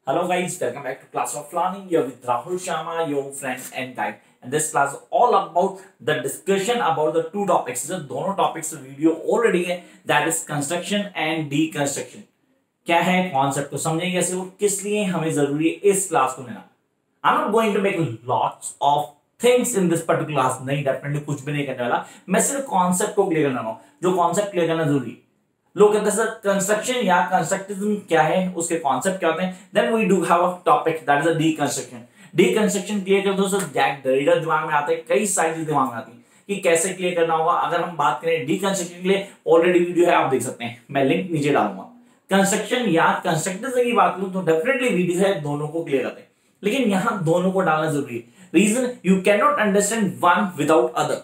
Hello guys, welcome back to class of learning. You're with Rahul Sharma, your friend and guide. And this class is all about the discussion about the two topics. जो दोनों topics video already है, that is construction and deconstruction. क्या है concept को समझेंगे कैसे और किस लिए हमें जरूरी है इस क्लास को लेना. I'm not going to make lots of things in this particular class. नहीं, डेफिनेटली कुछ भी नहीं करने वाला. मैं सिर्फ कॉन्सेप्ट को क्लियर करना हूँ. जो कॉन्सेप्ट क्लियर करना जरूरी है. लोग कहते हैं सर कंस्ट्रक्शन या कंस्ट्रक्टिज्म क्या है, उसके कॉन्सेप्ट क्या होते हैं. Then we do have a topic that is a deconstruction. Deconstruction clear कर दो सर, जैक डरिडा दिमाग में आता है, कई सारी चीजें दिमाग में आती है कि कैसे क्लियर करना होगा. अगर हम बात करें डीकंस्ट्रक्शन के लिए, ऑलरेडी वीडियो है, आप देख सकते हैं, मैं लिंक नीचे डालूंगा. कंस्ट्रक्शन या कंस्ट्रक्टिज्म की बात करूं तो डेफिनेटली वीडियो है, दोनों को क्लियर करते हैं, लेकिन यहां दोनों को डालना जरूरी है. Reason, you can not understand one without other.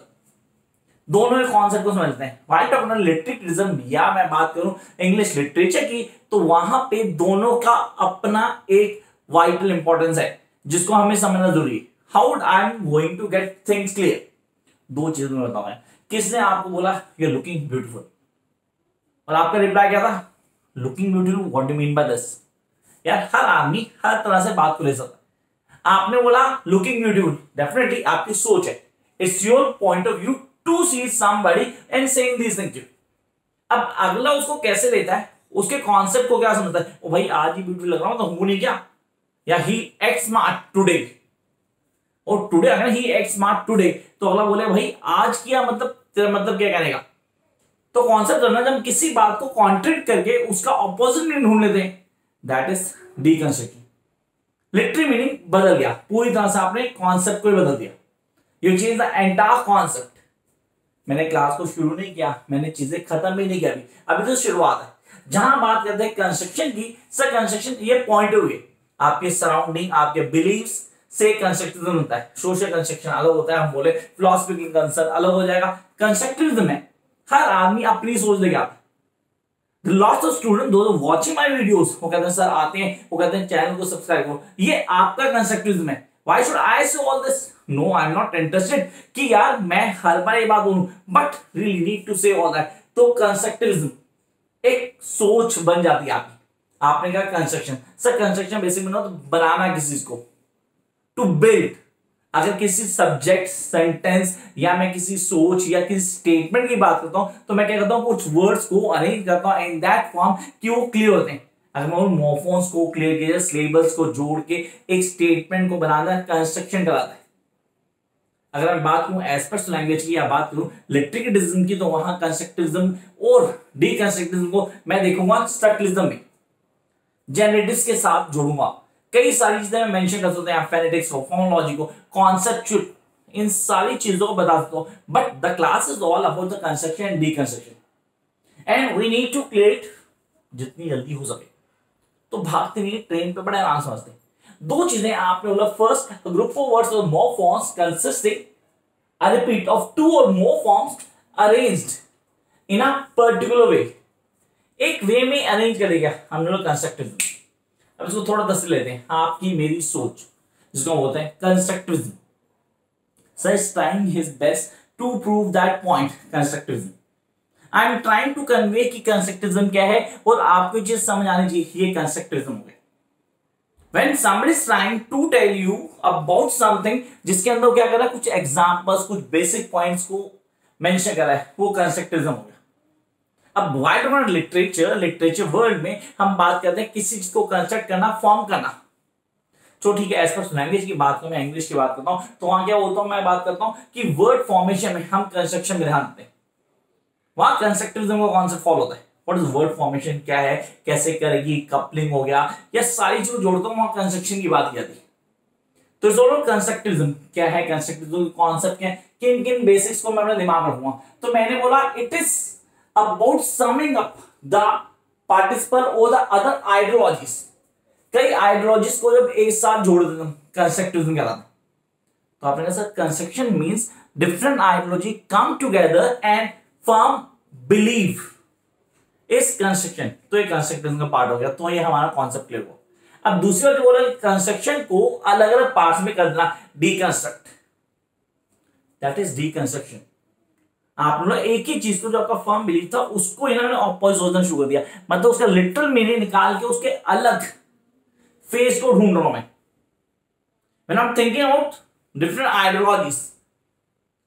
दोनों एक कॉन्सेप्ट को समझते हैं. व्हाइल टॉकिंग लिटरेचरिज्म या मैं बात करूं इंग्लिश लिटरेचर की, तो वहां पे दोनों का अपना एक वाइटल इंपॉर्टेंस है जिसको हमें समझना जरूरी है. How I am going to get things clear. दो चीजें मैं बताऊंगा. किसने आपको बोला यू आर लुकिंग ब्यूटीफुल और आपका रिप्लाई क्या था, looking beautiful, what do mean by this. यार हर आदमी हर तरह से बात को ले सकता है. आपने बोला लुकिंग ब्यूटीफुल, डेफिनेटली आपकी सोच है, it's your point of view to see somebody and saying these things. अब अगला उसको कैसे लेता है, उसके कॉन्सेप्ट को क्या समझता है. ओ भाई आज ही ब्यूटीफुल लग रहा हूं तो हूं नहीं क्या, या ही एक्ट स्मार्ट टुडे, और टुडे अगर ही एक्ट स्मार्ट टुडे तो अगला बोले भाई आज किया, मतलब तेरा मतलब क्या कहने का. तो कॉन्सेप्ट करना, जब किसी बात को कॉन्ट्रैक्ट करके उसका ऑपोजिट मीनिंग ढूंढ लेते हैं, that is deconstruction. Literally meaning बदल गया, पूरी तरह से आपने कॉन्सेप्ट को ही बदल दिया. You change the entire concept. मैंने क्लास को शुरू नहीं किया, मैंने चीजें खत्म भी नहीं किया, अभी तो शुरुआत है. जहां बात करते हैं कंस्ट्रक्शन की, सर कंस्ट्रक्शन ये पॉइंट हुए आपके सराउंडिंग, आपके बिलीव्स से कंस्ट्रक्टिविज्म होता है. सोशल कंस्ट्रक्शन अलग होता है, हम बोले फिलॉसफी कंसर्न अलग हो जाएगा. कंस्ट्रक्टिविज्म में हर आदमी अपनी सोच लेके आता है. लॉट्स ऑफ स्टूडेंट दो वाचिंग माय वीडियोस, वो कहते हैं सर आते हैं, वो कहते हैं चैनल को सब्सक्राइब करो, ये आपका कंस्ट्रक्टिविज्म है. Why should I say all this? No, I'm not interested कि यार मैं हर बार ये बात बोलूं, but really need to say all that. तो कंस्ट्रक्टिविज्म एक सोच बन जाती है आपकी. आपने कहा कंस्ट्रक्शन, सर कंस्ट्रक्शन बेसिक में ना तो बनाना किसी चीज को, टू बिल्ड. अगर किसी सब्जेक्ट, सेंटेंस या मैं किसी सोच या किसी स्टेटमेंट की बात करता हूं तो मैं क्या करता हूं, कुछ वर्ड्स को अरेंज करता हूं इन दैट फॉर्म कि वो क्लियर होते हैं. अगर मैं मॉर्फोन्स को क्लियर किया, सिलेबल्स को जोड़ के एक स्टेटमेंट को बनाना कंस्ट्रक्शन कराता है. अगर मैं बात करूं एस्पेक्ट्स लैंग्वेज की या बात करूं लिटरेचरिज्म की, तो वहां कंस्ट्रक्टिविज्म और डीकंस्ट्रक्टिविज्म को मैं देखूंगा स्ट्रक्चरलिज्म में, जेनेटिक्स के साथ जोड़ूंगा. कई सारी चीजें मैं मेंशन कर सकते हैं, फोनेटिक्स को, फोनोलॉजी को, कॉन्सेप्चुअल, इन सारी चीजों को बता सकता हूं. But the class is all about the construction and deconstruction and we need to clear it जितनी जल्दी हो सके. तो भागते नहीं, ट्रेन पे बड़े आराम समझते. दो चीजें आपने बोला. First, group of words or more forms consisting a repeat of two or more forms arranged in a particular way. एक वे में अरेंज करेगा हमने लोग कंस्ट्रक्टिविज्म. अब इसको थोड़ा दस लेते हैं, आपकी मेरी सोच, जिसको बोलते हैं constructivism. Sir is trying his best to prove that point constructivism. I am trying to convey कि कंस्ट्रक्टिविज्म क्या है और आपको चीज समझ आनी चाहिए, ये कंस्ट्रक्टिविज्म हो गया. When somebody is trying to tell you about something, जिसके अंदर वो क्या कर रहा है, कुछ एग्जांपल्स, कुछ बेसिक पॉइंट्स को मेंशन कर रहा है, वो कंस्ट्रक्टिविज्म हो गया. अब वाइड वर्ड लिटरेचर वर्ल्ड में हम बात करते हैं किसी चीज को कंस्ट्रक्ट करना, फॉर्म करना. तो ठीक है, एस्पेक्ट्स लैंग्वेज की बात करूं, मैं इंग्लिश की बात करता हूं, तो वहां क्या बोलता हूं, मैं बात करता हूं कि वर्ड फॉर्मेशन में हम कंस्ट्रक्शन में ध्यान देते हैं. वहां कंस्ट्रक्टिविज्म का कॉन्सेप्ट फॉलो होता है. व्हाट इज वर्ड फॉर्मेशन, क्या है, कैसे करेगी, कपलिंग हो गया, या सारी चीज जोड़ता हूं, वहां कंस्ट्रक्शन की बात की जाती है. तो इस ओवरऑल कंस्ट्रक्टिविज्म क्या है, कंस्ट्रक्टिविज्म कॉन्सेप्ट क्या है, किन किन बेसिक्स को मैं अपने दिमाग में रखूंगा. तो मैंने बोला it is about summing up the participle और द अदर आइडियोलॉजीज. कई आइडियोलॉजीज को जब एक साथ जोड़ देते हैं, कंस्ट्रक्टिविज्म कहलाता है. तो आपने कहा sir construction means different ideology come together and form believe इस कंस्ट्रक्शन. तो ये कंस्ट्रक्टिविज्म का पार्ट हो गया. तो ये हमारा कॉन्सेप्ट क्लियर हुआ. अब दूसरी बात बोला कंस्ट्रक्शन को अलग अलग पार्ट्स में कर देना, डीकंस्ट्रक्ट, दैट इज डीकंस्ट्रक्शन. आप लोग एक ही चीज को जो आपका फर्म बिलीव था उसको इन्होंने ऑपोजिट सोचना शुरू कर दिया, मतलब उसका लिटरल मीनिंग निकाल के उसके अलग फेस को ढूंढ रहा हूं मैं when I am thinking about different ideologies.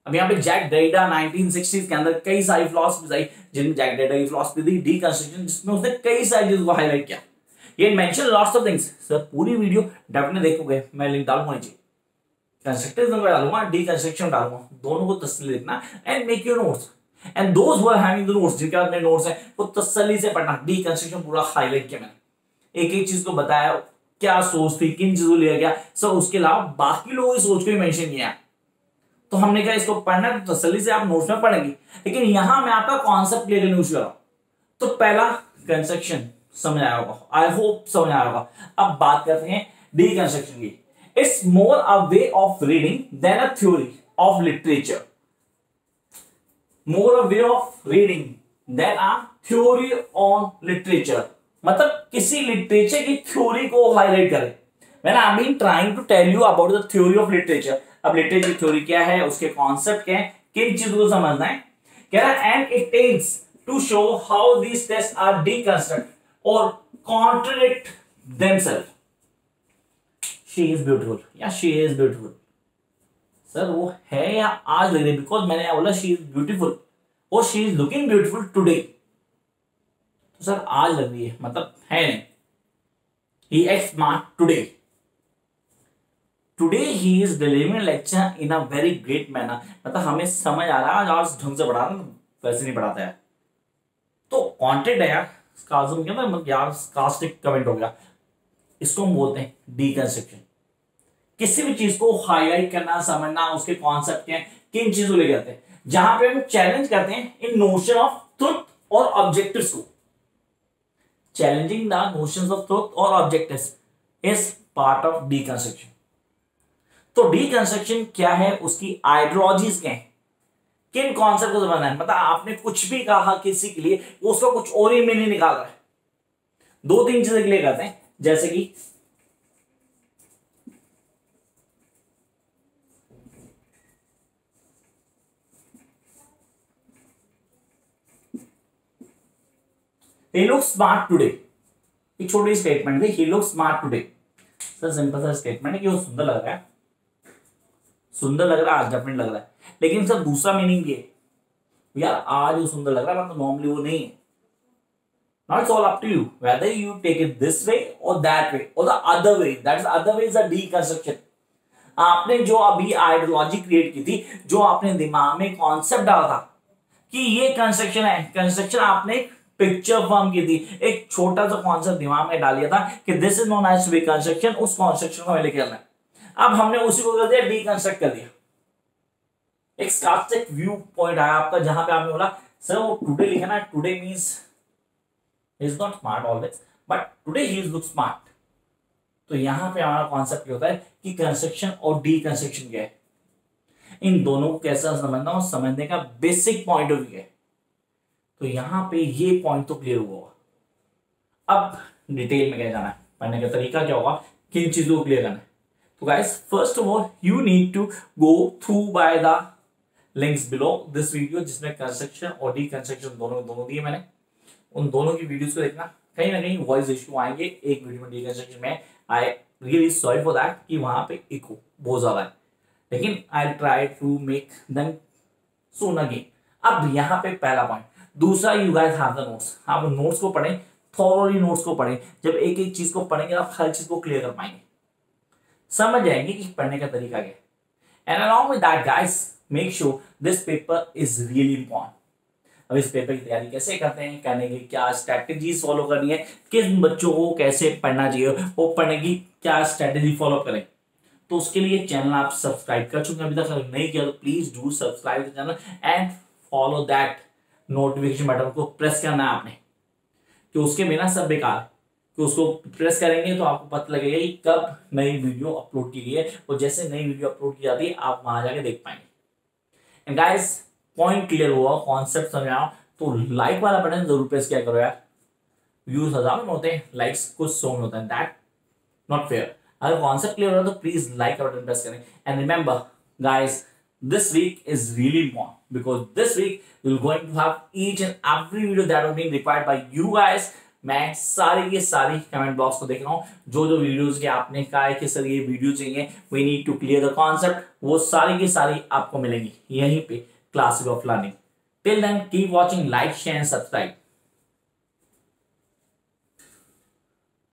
अब यहाँ पे जैक डेरिडा 1960s के अंदर कई सारी फिलॉसफीज आई, जिनमें जैक डेरिडा की फिलॉसफी थी डीकंस्ट्रक्शन, जिसमें उसने कई सारी चीजों को हाईलाइट किया। ये mention lots of things. Sir पूरी वीडियो डेफिनेटली देखोगे, मैं लिंक डालूंगा नीचे, कंस्ट्रक्टिविज्म का डालूंगा, डीकंस्ट्रक्शन डालूंगा, दोनों को तसल्ली देखना and make your notes. And those who are having the notes, जिनके पास मेरे नोट्स हैं, वो तसल्ली से पढ़ना। डीकंस्ट्रक्शन पूरा हाईलाइट किया मैंने, एक एक चीज को बताया, क्या सोच थी, किन चीजों लिया गया, सर उसके अलावा बाकी लोगों की सोच को भी मेंशन किया। तो हमने कहा इसको पढ़ना है तो तसल्ली से आप नोट्स में पढ़ेंगे, लेकिन यहां मैं आपका कॉन्सेप्ट क्लियर करने की। तो पहला कंस्ट्रक्शन समझ आया होगा, आई होप समझ आया होगा। अब बात करते हैं डीकंस्ट्रक्शन की। It's more a way of reading than a theory of literature. More a way of reading than a theory on literature, मतलब किसी लिटरेचर की थ्योरी को हाईलाइट करें। When I've been trying to tell you about the theory of literature, अब literature की theory क्या है, उसके कॉन्सेप्ट क्या है, किन चीजों को समझना है, कह रहा है, and it aims to show how these texts are deconstruct or contradict themselves. She is beautiful, या she is beautiful. सर वो है या आज लग रही है, बिकॉज मैंने बोला she is beautiful और she is looking beautiful today, तो सर आज लग रही है मतलब है नहीं। He acts smart today. Today he is delivering lecture in a very great manner, मतलब हमें समझ आ रहा है आज ढंग से पढ़ा रहा है, वैसे नहीं पढ़ाता है। तो कॉन्टेंट है यार, स्कार्जम क्या था, मतलब यार स्कास्टिक कमेंट हो गया, इसको हम बोलते हैं डीकंस्ट्रक्शन। किसी भी चीज को हाईलाइट करना, समझना, उसके कॉन्सेप्ट क्या है, किन चीजों लेके आते हैं, जहां पे हम चैलेंज करते हैं इन नोशन ऑफ ट्रुथ और ऑब्जेक्टिव्स को। Challenging the notions of truth और objectives is part of deconstruction. तो डीकंस्ट्रक्शन क्या है, उसकी आइडियोलॉजीज क्या है, किन कॉन्सेप्ट को समझना है, मतलब आपने कुछ भी कहा किसी के लिए, उसका कुछ और ही मीनिंग निकाल रहा है। दो तीन चीजें के लिए करते हैं, जैसे कि he looks smart today, एक छोटी स्टेटमेंट है, he looks smart today। Sir simple सा स्टेटमेंट है कि वो सुंदर लग रहा है, सुंदर लग रहा है, आज डेफिनेट लग रहा है, लेकिन सर दूसरा मीनिंग ये यार आज वो सुंदर लग रहा है, मतलब नॉर्मली वो नहीं है। Now it's all up to you whether you take it this way or that way or the other way. That is other way is a deconstruction. आपने जो अभी आइडियोलॉजी क्रिएट की थी, जो आपने दिमाग में कॉन्सेप्ट डाला था कि ये कंस्ट्रक्शन है, कंस्ट्रक्शन आपने पिक्चर फॉर्म की थी, एक छोटा सा कॉन्सेप्ट दिमाग में डाल दिया था कि this is known as construction, उस कॉन्स्ट्रक्शन को हमें लेके चलना है। अब हमने उसी को कर दिया, डीकंस्ट्रक्ट कर दिया। एक स्कास्टिक व्यू पॉइंट आया आपका, जहां पे आपने बोला सर वो टुडे लिखा ना, today means is not smart always but today he look smart. तो यहां पे हमारा कॉन्सेप्ट होता है कि कंस्ट्रक्शन और डीकंस्ट्रक्शन क्या है, इन दोनों को कैसे समझना और समझने का बेसिक पॉइंट ऑफ व्यू है। तो यहां पे ये पॉइंट तो क्लियर हुआ। अब डिटेल में क्या जाना है, पढ़ने का तरीका क्या होगा, किन चीजों को क्लियर करना है। तो guys first of all you need to go through by the links below this video, जिसमें कंस्ट्रक्शन और डीकंस्ट्रक्शन दोनों दिए मैंने, उन दोनों की वीडियोस को देखना। कहीं ना कहीं वॉइस इश्यू आएंगे एक वीडियो में डीकंस्ट्रक्शन में, I really sorry for that कि वहां पे इको बहुत ज्यादा है, लेकिन I try to make them soon again. अब यहाँ पे पहला पॉइंट। दूसरा, you guys have the notes, आप नोट्स को पढ़ें, थॉरोली नोट्स को पढ़ें। जब एक एक चीज को पढ़ेंगे आप हर चीज को क्लियर कर पाएंगे, समझ जाएंगे कि पढ़ने का तरीका क्या है। And along with that guys make sure this paper is really important. अब इस पेपर की तैयारी कैसे करते हैं, करने की क्या स्ट्रैटेजीज फॉलो करनी है, किस बच्चों को कैसे पढ़ना चाहिए, वो पढ़ने की क्या स्ट्रैटेजी फॉलो करें, तो उसके लिए चैनल आप सब्सक्राइब कर चुके हैं, अभी तक अगर नहीं किया तो please do subscribe the channel and follow that notification button को प्रेस करना है आपने, कि उसके बिना सब बेकार, कि उसको प्रेस करेंगे तो आपको पता लगेगा कि कब नई वीडियो अपलोड की गई है, और जैसे नई वीडियो अपलोड की जाती है आप वहां जाके देख पाएंगे। एंड गाइस पॉइंट क्लियर हुआ, कॉन्सेप्ट समझाओ, तो लाइक वाला बटन जरूर प्रेस किया करो यार। व्यूज 1000 में होते हैं, लाइक्स कुछ 100 में होता है, दैट नॉट फेयर। अगर कॉन्सेप्ट क्लियर हो रहा है तो प्लीज लाइक का बटन प्रेस करें। And remember guys, this week is really important because this week we're going to have each and every video that will be required by you guys मैं सारी के सारी कमेंट बॉक्स को देख रहा हूँ, जो जो वीडियोस के आपने कहा है कि सर ये वीडियो चाहिए, we need to clear the concept, वो सारी की सारी आपको मिलेंगी यहीं पे classes of learning. Till then keep watching, like share and subscribe.